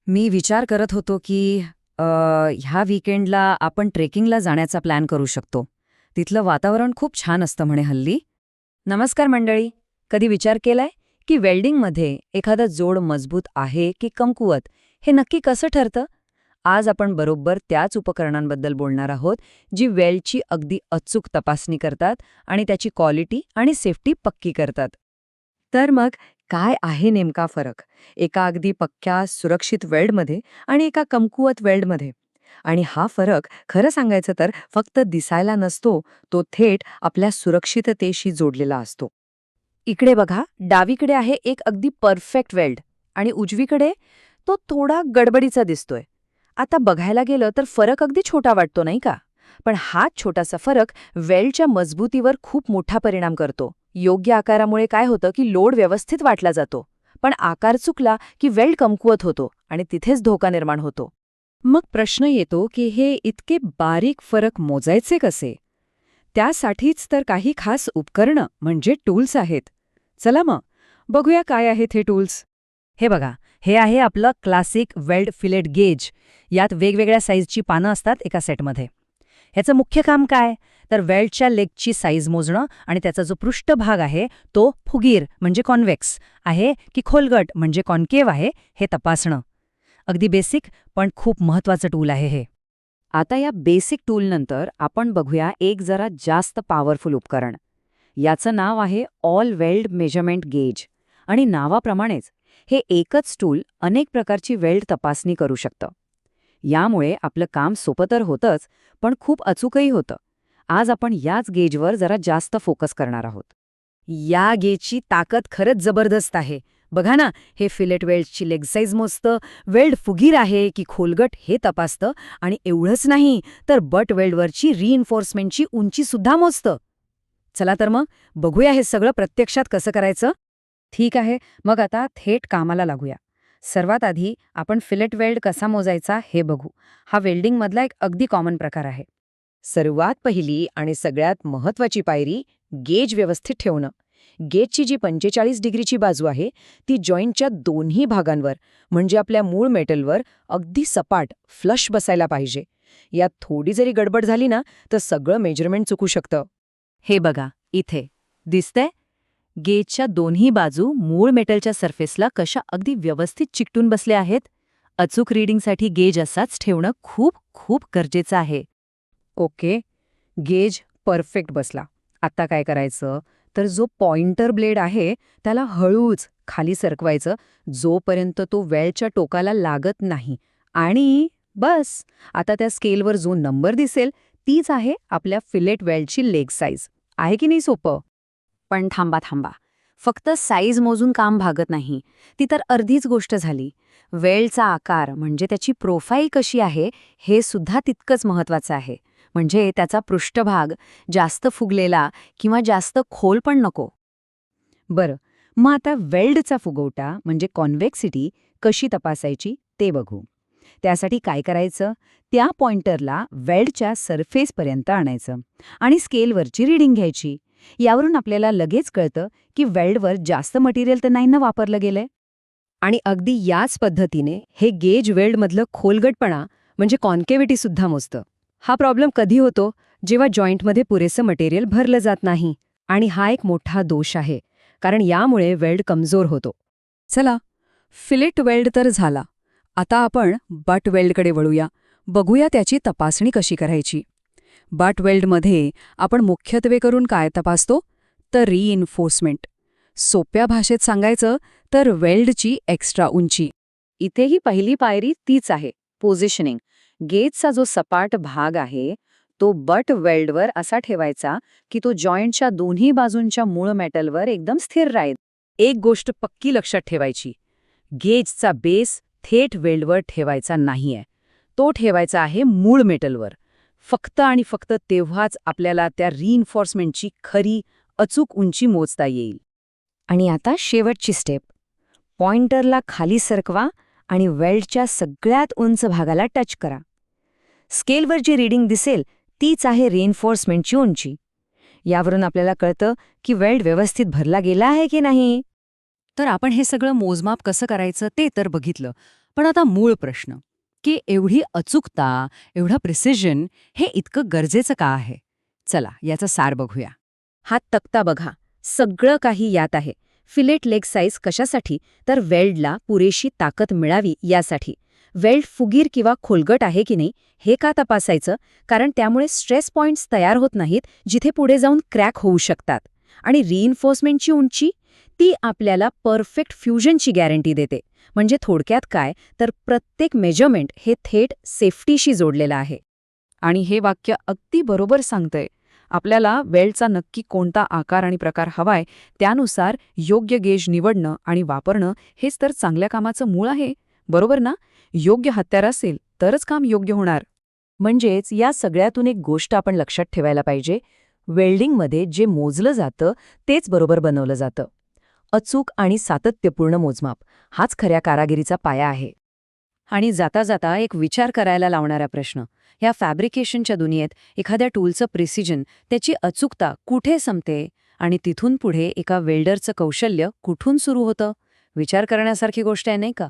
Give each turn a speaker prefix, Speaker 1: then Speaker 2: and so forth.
Speaker 1: मी विचार करत होतो की ह्या वीकेंडला आपण ट्रेकिंगला जाण्याचा प्लॅन करू शकतो. तिथलं वातावरण खूप छान असतं म्हणे हल्ली. नमस्कार मंडळी. कधी विचार केलाय की वेल्डिंगमध्ये एखादा जोड मजबूत आहे की कमकुवत हे नक्की कसं ठरतं? आज आपण बरोबर त्याच उपकरणांबद्दल बोलणार आहोत जी वेल्डची अगदी अचूक तपासणी करतात आणि त्याची क्वालिटी आणि सेफ्टी पक्की करतात. तर मग काय आहे नेमका फरक एका अगदी पक्क्या सुरक्षित वेल्डमध्ये आणि एका कमकुवत वेल्डमध्ये? आणि हा फरक खरं सांगायचं तर फक्त दिसायला नसतो, तो थेट आपल्या सुरक्षिततेशी जोडलेला असतो. इकडे बघा, डावीकडे आहे एक अगदी परफेक्ट वेल्ड आणि उजवीकडे तो थोडा गडबडीचा दिसतोय. आता बघायला गेलं तर फरक अगदी छोटा वाटतो नाही का? पण हाच छोटासा फरक वेल्डच्या मजबूतीवर खूप मोठा परिणाम करतो. योग्य आकारामुळे काय होतं की लोड व्यवस्थित वाटला जातो, पण आकार चुकला की वेल्ड कमकुवत होतो आणि तिथेच धोका निर्माण होतो. मग प्रश्न येतो की हे इतके बारीक फरक मोजायचे कसे? त्यासाठीच तर काही खास उपकरणं म्हणजे टूल्स आहेत. चला मग बघूया काय आहेत हे टूल्स. हे बघा, हे आहे आपलं क्लासिक वेल्ड फिलेट गेज. यात वेगवेगळ्या साईजची पानं असतात एका सेटमध्ये. ह्याचं मुख्य काम काय? तर वेल्डच्या लेगची साईज मोजणं आणि त्याचा जो पृष्ठभाग आहे तो फुगीर म्हणजे कॉन्व्हेक्स आहे की खोलगट म्हणजे कॉन्केव्ह आहे हे तपासणं. अगदी बेसिक पण खूप महत्वाचं टूल आहे हे. आता या बेसिक टूलनंतर आपण बघूया एक जरा जास्त पॉवरफुल उपकरण. याचं नाव आहे ऑल वेल्ड मेजरमेंट गेज. आणि नावाप्रमाणेच हे एकच टूल अनेक प्रकारची वेल्ड तपासणी करू शकतं. यामुळे आपलं काम सोपं तर होतंच, पण खूप अचूकही होतं. आज आपण याच गेजवर जरा जास्त फोकस करणार आहोत. या गेजची ताकद खरंच जबरदस्त आहे. बघा ना, हे फिलेट वेल्डची लेग साईज मोजतं, वेल्ड फुगीर आहे की खोलगट हे तपासतं आणि एवढंच नाही तर बट वेल्डवरची रिइन्फोर्समेंटची उंचीसुद्धा मोजतं. चला तर मग बघूया हे सगळं प्रत्यक्षात कसं करायचं. ठीक आहे, मग आता थेट कामाला लागूया. सर्वात आधी आपण फिलेट वेल्ड कसा मोजायचा हे बघू. हा वेल्डिंगमधला एक अगदी कॉमन प्रकार आहे. सर्वात पहिली आणि सगळ्यात महत्वाची पायरी गेज व्यवस्थित ठेवणं. गेजची जी 45 डिग्रीची बाजू आहे ती जॉईंटच्या दोन्ही भागांवर म्हणजे आपल्या मूळ मेटलवर अगदी सपाट फ्लश बसायला पाहिजे. यात थोडी जरी गडबड झाली ना तर सगळं मेजरमेंट चुकू शकतं. हे बघा, इथे दिसतंय? गेजच्या दोन्ही बाजू मूळ मेटलच्या सरफेसला कशा अगदी व्यवस्थित चिकटून बसल्या आहेत. अचूक रीडिंगसाठी गेज असाच ठेवणं खूप खूप गरजेचं आहे. ओके, गेज परफेक्ट बसला. आता काय करायचं तर जो पॉइंटर ब्लेड आहे त्याला हळूच खाली सरकवायचं जोपर्यंत तो वेल्डच्या टोकाला लागत नाही. आणि बस, आता त्या स्केलवर जो नंबर दिसेल तीच आहे आपल्या फिलेट वेल्डची लेग साईज. आहे की नाही सोपं? पण थांबा थांबा, फक्त साईज मोजून काम भागत नाही. ती तर अर्धीच गोष्ट झाली. वेल्डचा आकार म्हणजे त्याची प्रोफाईल कशी आहे हे सुद्धा तितकंच महत्वाचं आहे. म्हणजे त्याचा पृष्ठभाग जास्त फुगलेला किंवा जास्त खोल पण नको. बरं, मग आता वेल्डचा फुगवटा म्हणजे कॉन्व्हेक्सिटी कशी तपासायची ते बघू. त्यासाठी काय करायचं? त्या पॉइंटरला वेल्डच्या सरफेसपर्यंत आणायचं आणि स्केलवरची रीडिंग घ्यायची. यावरून आपल्याला लगेच कळतं की वेल्डवर जास्त मटेरियल तर नाही ना वापरलं गेलंय. आणि अगदी याच पद्धतीने हे गेज वेल्डमधलं खोलगटपणा म्हणजे कॉन्केव्हिटी सुद्धा मोजतं. हा प्रॉब्लेम कधी होतो? जेव्हा जॉईंटमध्ये पुरेसं मटेरियल भरलं जात नाही. आणि हा एक मोठा दोष आहे, कारण यामुळे वेल्ड कमजोर होतो. चला, फिलेट वेल्ड तर झाला. आता आपण बट वेल्डकडे वळूया. बघूया त्याची तपासणी कशी करायची. बट वेल्डमध्ये आपण मुख्यत्वे करून काय तपासतो? तर रिइन्फोर्समेंट. सोप्या भाषेत सांगायचं तर वेल्डची एक्स्ट्रा उंची. इथेही पहिली पायरी तीच आहे, पोझिशनिंग. गेजचा जो सपाट भाग आहे तो बट वेल्डवर असा ठेवायचा की तो जॉईंटच्या दोन्ही बाजूंच्या मूळ मेटलवर एकदम स्थिर राहील. एक गोष्ट पक्की लक्षात ठेवायची, गेजचा बेस थेट वेल्डवर ठेवायचा नाहीये. तो ठेवायचा आहे मूळ मेटलवर. फक्त आणि फक्त तेव्हाच आपल्याला त्या रिइन्फोर्समेंटची खरी अचूक उंची मोजता येईल. आणि आता शेवटची स्टेप. पॉइंटरला खाली सरकवा आणि वेल्डच्या सगळ्यात उंच भागाला टच करा. स्केलवर जी रीडिंग दिसेल तीच आहे रिइन्फोर्समेंटची उंची. यावरून आपल्याला कळतं की वेल्ड व्यवस्थित भरला गेला आहे की नाही. तर आपण हे सगळं मोजमाप कसं करायचं ते तर बघितलं,
Speaker 2: पण आता मूळ प्रश्न, की एवढी अचूकता, एवढं प्रिसिजन हे इतकं गरजेचं का आहे? चला याचा सार बघूया.
Speaker 1: हा तक्ता बघा. सगळं काही यात आहे. फिलेट लेग साईज कशासाठी? तर वेल्डला पुरेशी ताकद मिळावी यासाठी. वेल्ड फुगीर किंवा खोलगट आहे की नाही हे का तपासायचं? कारण त्यामुळे स्ट्रेस पॉइंट्स तयार होत नाहीत जिथे पुढे जाऊन क्रॅक होऊ शकतात. आणि रिइन्फोर्समेंटची उंची ती आपल्याला परफेक्ट फ्युजनची गॅरंटी देते. म्हणजे थोडक्यात काय तर प्रत्येक मेजरमेंट हे थेट सेफ्टीशी जोडलेलं आहे.
Speaker 2: आणि हे वाक्य अगदी बरोबर सांगतंय. आपल्याला वेल्डचा नक्की कोणता आकार आणि प्रकार हवाय त्यानुसार योग्य गेज निवडणं आणि वापरणं हेच तर चांगल्या कामाचं मूळ आहे. बरोबर ना? योग्य हत्यार असेल तरच काम योग्य होणार.
Speaker 1: म्हणजेच या सगळ्यातून एक गोष्ट आपण लक्षात ठेवायला पाहिजे. वेल्डिंगमध्ये जे मोजलं जातं तेच बरोबर बनवलं जातं. अचूक आणि सातत्यपूर्ण मोजमाप हाच खऱ्या कारागिरीचा पाया आहे. आणि जाता जाता एक विचार करायला लावणारा प्रश्न. ह्या फॅब्रिकेशनच्या दुनियेत एखाद्या टूलचं प्रिसिजन, त्याची अचूकता कुठे संपते आणि तिथून पुढे एका वेल्डरचं कौशल्य कुठून सुरू होतं? विचार करण्यासारखी गोष्ट आहे नाही का?